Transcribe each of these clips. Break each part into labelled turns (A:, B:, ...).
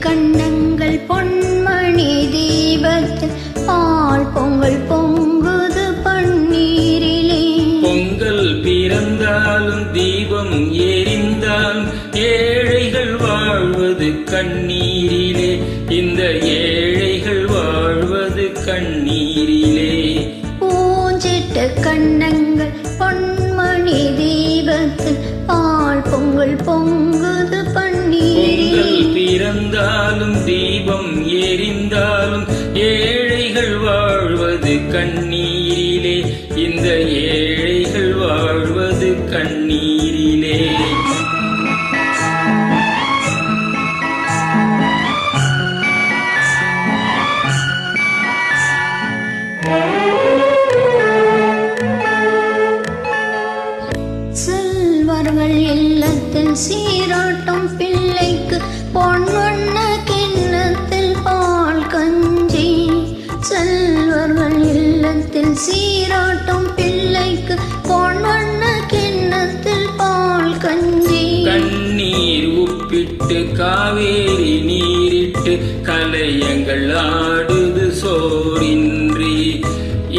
A: கண்ணங்கள் பொன்மணி தீபத்தில் பால் பொங்கல் பொங்குது பன்னீரிலே.
B: பொங்கல் பிறந்தாலும் தீபம் எரிந்தாலும் ஏழைகள் வாழ்வது கண்ணீரிலே. இந்த ஏழைகள் வாழ்வது கண்ணீரிலே.
A: பூஞ்சிட்ட கண்ணங்கள் பொன்மணி தீபத்தில் பால் பொங்கல் பொங்குது பன்னீரிலே.
B: பொங்கல் பிறந்தாலும் தீபம் எரிந்தாலும் ஏழைகள் வாழ்வது கண்ணீரிலே. இந்த ஏழைகள் வாழ்வது கண்ணீரிலே.
A: செல்வர்கள் இல்லத்தில் சீராட்டும் பிள்ளைக்கு பொன்வண்ண கிண்ணத்தில் பால் கஞ்சி. செல்வர்கள் இல்லத்தில் சீராட்டும் பிள்ளைக்கு பொன்வண்ண கிண்ணத்தில் பால் கஞ்சி.
B: கண்ணீர் உப்பிட்டு காவேரி நீரிட்டு கலையங்கள் ஆடுது சோரின்றி.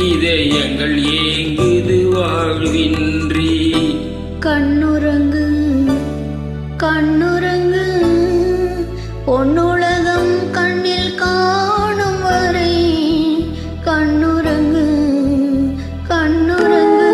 B: இதயங்கள் ஏங்குது வாழ்வின்றி.
A: கண்ணுறங்கு கண்ணுறங்கு பொன்னுலகம் கண்ணில் காணும் வரை. கண்ணுறங்கு கண்ணுறங்கு.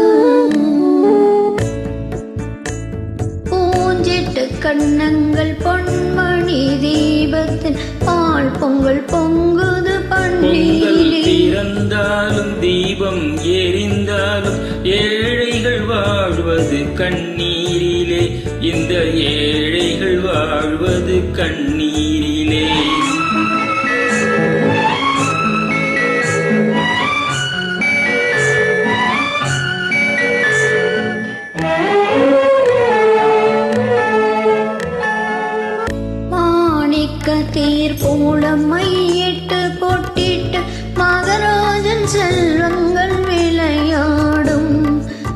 A: பூஞ்சிட்டு கண்ணங்கள் பொன்மணி தீபத்தில் பால் பொங்கல் பொங்குது
B: பொங்கல்
A: பன்னீரிலே.
B: பிறந்தாலும் தீபம் எரிந்தாலும் ஏழைகள் வாழ்வது கண்ணீரிலே. இந்த ஏழைகள் வாழ்வது கண்ணீரிலே.
A: மாணிக்க தேர் போல மையிட்டு பொட்டிட்டு மகராஜன் செல்வங்கள் விளையாடும்.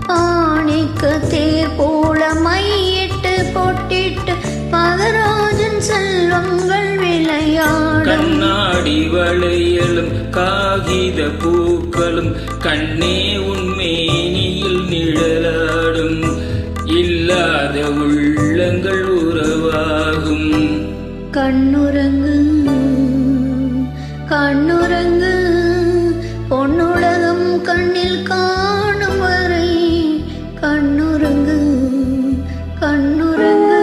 A: மாணிக்க தேர் போல மையிட்டு பொட்டிட்டு மகராஜன் செல்வங்கள் விளையாடும்.
B: கண்ணாடி வளையலும் காகித பூக்களும் கண்ணே உன்மேனியில் நிழலாடும். இல்லாத உள்ளங்கள் உறவாகும்.
A: கண்ணுறங்கு கண்ணுறங்கு பொன்னுலகம் கண்ணில் காணும் வரை. கண்ணுறங்கு கண்ணுறங்கு.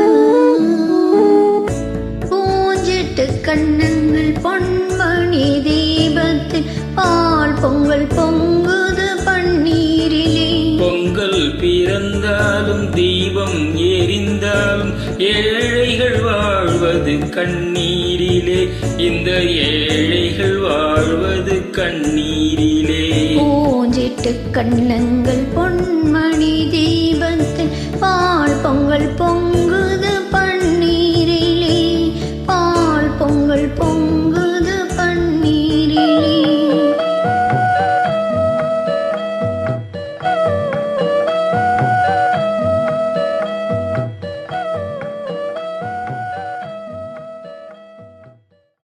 A: பூஞ்சிட்டு கண்ணங்கள் பொன்மணி தீபத்தில் பால் பொங்கல் பொங்குது பன்னீரிலே.
B: பொங்கல் பிறந்தாலும் தீபம் எரிந்தாலும் ஏழைகள் வாழ்வது கண்ணீரிலே. இந்த ஏழைகள் வாழ்வது கண்ணீரிலே.
A: பூஞ்சிட்டு கண்ணங்கள் பொன்மணி தீபத்தில் பால் பொங்கல்